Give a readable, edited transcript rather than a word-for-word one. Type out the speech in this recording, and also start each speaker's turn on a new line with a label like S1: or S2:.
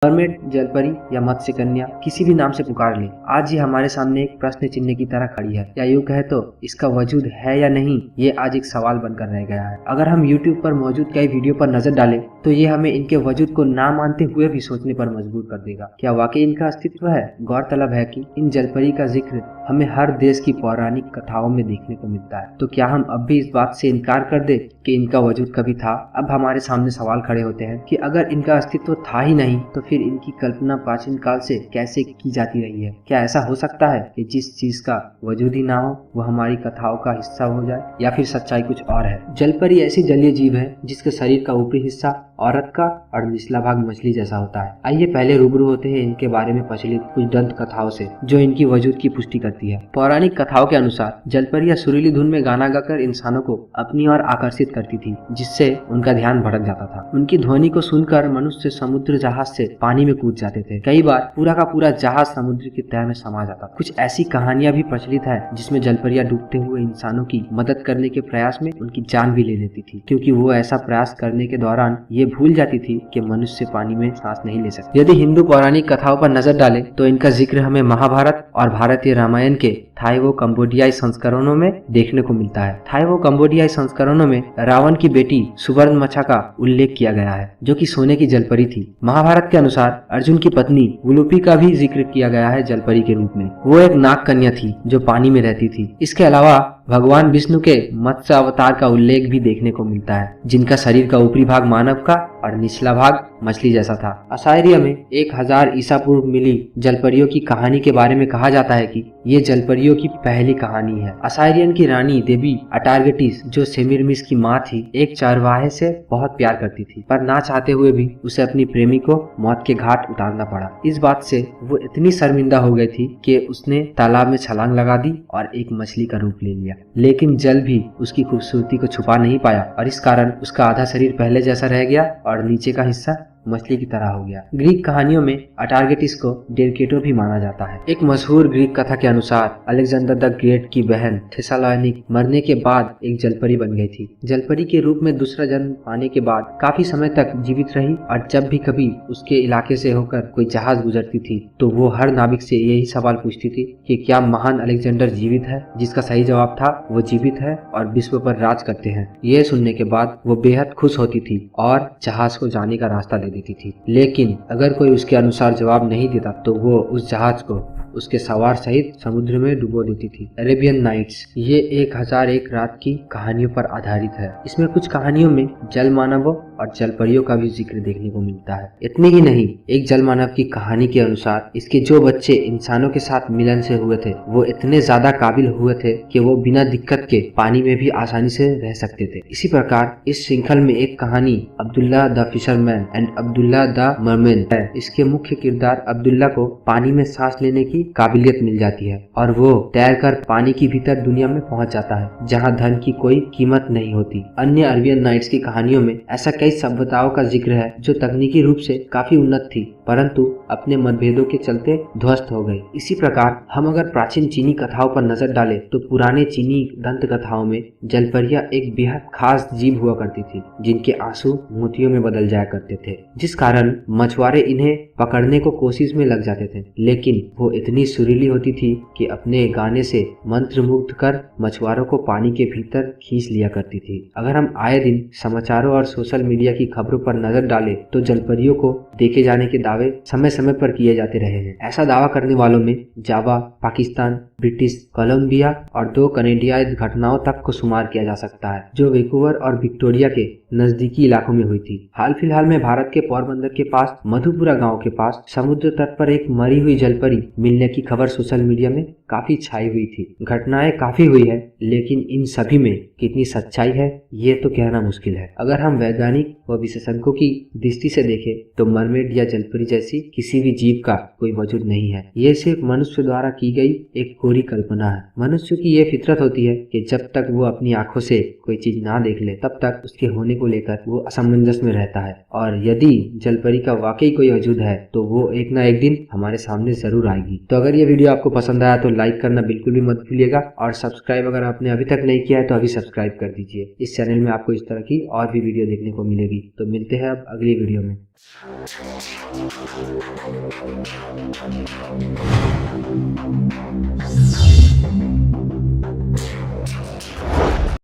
S1: Mermaid, जलपरी या मत्स्य कन्या किसी भी नाम से पुकार ले, आज ये हमारे सामने एक प्रश्न चिन्ह की तरह खड़ी है। या यूं कहे तो इसका वजूद है या नहीं, ये आज एक सवाल बनकर रह गया है। अगर हम YouTube पर मौजूद कई वीडियो पर नजर डालें तो ये हमें इनके वजूद को ना मानते हुए भी सोचने पर मजबूर कर देगा। क्या वाकई इनका अस्तित्व है? गौरतलब है कि इन जलपरी का जिक्र हमें हर देश की पौराणिक कथाओं में देखने को मिलता है। तो क्या हम अब भी इस बात से इनकार कर दे कि इनका वजूद कभी था? अब हमारे सामने सवाल खड़े होते हैं कि अगर इनका अस्तित्व था ही नहीं तो फिर इनकी कल्पना प्राचीन काल से कैसे की जाती रही है? क्या ऐसा हो सकता है कि जिस चीज का वजूद ही ना हो वह हमारी कथाओं का हिस्सा हो जाए, या फिर सच्चाई कुछ और है? जलपरी ऐसी जलीय जीव है जिसके शरीर का ऊपरी हिस्सा औरत का और निचला भाग मछली जैसा होता है। आइए पहले रूबरू होते हैं इनके बारे में प्रचलित कुछ दंत कथाओं से जो इनकी वजूद की पुष्टि करती है। पौराणिक कथाओं के अनुसार जलपरियां सुरीली धुन में गाना गाकर इंसानों को अपनी ओर आकर्षित करती थी, जिससे उनका ध्यान भटक जाता था। उनकी ध्वनि को सुनकर मनुष्य समुद्र जहाज से पानी में कूद जाते थे। कई बार पूरा का पूरा जहाज समुद्र की तह में समा जाता था। कुछ ऐसी कहानियां भी प्रचलित है जिसमें जलपरियां डूबते हुए इंसानों की मदद करने के प्रयास में उनकी जान भी ले लेती थी, क्योंकि वो ऐसा प्रयास करने के दौरान ये भूल जाती थी कि मनुष्य पानी में सांस नहीं ले सकते। यदि हिंदू पौराणिक कथाओं पर नजर डालें तो इनका जिक्र हमें महाभारत और भारतीय रामायण के थाईवो कंबोडियाई संस्करणों में देखने को मिलता है। थाईवो कंबोडियाई संस्करणों में रावण की बेटी सुवर्णमछा का उल्लेख किया गया है, जो कि सोने की जलपरी थी। महाभारत के अनुसार अर्जुन की पत्नी उलूपी का भी जिक्र किया गया है जलपरी के रूप में। वो एक नाग कन्या थी जो पानी में रहती थी। इसके अलावा भगवान विष्णु के मत्स्य अवतार का उल्लेख भी देखने को मिलता है, जिनका शरीर का ऊपरी भाग मानव का और निचला भाग मछली जैसा था। असायरिया में 1000 ईसा पूर्व मिली जलपरियों की कहानी के बारे में कहा जाता है कि ये जलपरियों की पहली कहानी है। असायरियन की रानी देवी अटारगटिस, जो सेमिरमिस की माँ थी, एक चरवाहे से बहुत प्यार करती थी, पर ना चाहते हुए भी उसे अपनी प्रेमी को मौत के घाट उतारना पड़ा। इस बात से वो इतनी शर्मिंदा हो गई थी कि उसने तालाब में छलांग लगा दी और एक मछली का रूप ले लिया। लेकिन जल भी उसकी खूबसूरती को छुपा नहीं पाया और इस कारण उसका आधा शरीर पहले जैसा रह गया और नीचे का हिस्सा मछली की तरह हो गया। ग्रीक कहानियों में अटारगटिस को डेरकेटो भी माना जाता है। एक मशहूर ग्रीक कथा के अनुसार अलेक्जेंडर द ग्रेट की बहन थेसालोनिक मरने के बाद एक जलपरी बन गई थी। जलपरी के रूप में दूसरा जन्म पाने के बाद काफी समय तक जीवित रही और जब भी कभी उसके इलाके से होकर कोई जहाज गुजरती थी तो वो हर नाविक से यही सवाल पूछती थी कि क्या महान अलेक्जेंडर जीवित है, जिसका सही जवाब था वो जीवित है और विश्व पर राज करते हैं। ये सुनने के बाद वो बेहद खुश होती थी और जहाज को जाने का रास्ता देती थी। लेकिन अगर कोई उसके अनुसार जवाब नहीं देता तो वो उस जहाज को उसके सवार सहित समुद्र में डुबो देती थी। अरेबियन नाइट्स ये 1001 रात की कहानियों पर आधारित है। इसमें कुछ कहानियों में जल मानवों और जलपरियों का भी जिक्र देखने को मिलता है। इतने ही नहीं, एक जल मानव की कहानी के अनुसार इसके जो बच्चे इंसानों के साथ मिलन से हुए थे वो इतने ज्यादा काबिल हुए थे कि वो बिना दिक्कत के पानी में भी आसानी से रह सकते थे। इसी प्रकार इस श्रृंखल में एक कहानी Abdullah the fisherman and Abdullah the merman है। इसके मुख्य किरदार अब्दुल्ला को पानी में सांस लेने की काबिलियत मिल जाती है और वो तैरकर पानी की भीतर दुनिया में पहुंच जाता है, जहां धन की कोई कीमत नहीं होती। अन्य अरेबियन नाइट्स की कहानियों में ऐसा कई सभ्यताओं का जिक्र है जो तकनीकी रूप से काफी उन्नत थी, परंतु अपने मतभेदों के चलते ध्वस्त हो गई। इसी प्रकार हम अगर प्राचीन चीनी कथाओं पर नजर डालें तो पुराने चीनी दंत कथाओं में जलपरियां एक बेहद खास जीव हुआ करती थी, जिनके आंसू मोतियों में बदल जाया करते थे, जिस कारण मछुआरे इन्हें पकड़ने को कोशिश में लग जाते थे। लेकिन वो इतनी सुरीली होती थी कि अपने गाने से मंत्रमुग्ध कर मछुआरों को पानी के भीतर खींच लिया करती थी। अगर हम आए दिन समाचारों और सोशल मीडिया की खबरों पर नजर डालें तो जलपरियों को देखे जाने के दावे समय समय पर किए जाते रहे हैं। ऐसा दावा करने वालों में जावा, पाकिस्तान, ब्रिटिश कोलंबिया और 2 कनेडियाई घटनाओं तक को शुमार किया जा सकता है, जो वैंकूवर और विक्टोरिया के नजदीकी इलाकों में हुई थी। हाल फिलहाल में भारत के पोरबंदर के पास मधुपुरा गांव के पास समुद्र तट पर एक मरी हुई जलपरी मिलने की खबर सोशल मीडिया में काफी छाई हुई थी। घटनाएं काफी हुई है, लेकिन इन सभी में कितनी सच्चाई है ये तो कहना मुश्किल है। अगर हम वैज्ञानिक व विशेषज्ञों की दृष्टि से देखें तो मरमेड या जलपरी जैसी किसी भी जीव का कोई वजूद नहीं है। ये सिर्फ मनुष्य द्वारा की गई एक कोरी कल्पना है। मनुष्य की ये फितरत होती है कि जब तक वो अपनी आंखों से कोई चीज ना देख ले तब तक उसके होने को लेकर वो असमंजस में रहता है, और यदि जलपरी का वाकई कोई वजूद है तो वो एक ना एक दिन हमारे सामने जरूर आएगी। तो अगर ये वीडियो आपको पसंद आया तो लाइक करना बिल्कुल भी मत भूलिएगा, और सब्सक्राइब अगर आपने अभी तक नहीं किया है तो अभी सब्सक्राइब कर दीजिए। इस चैनल में आपको इस तरह की और भी वीडियो देखने को मिलेगी। तो मिलते हैं अब अगली वीडियो में।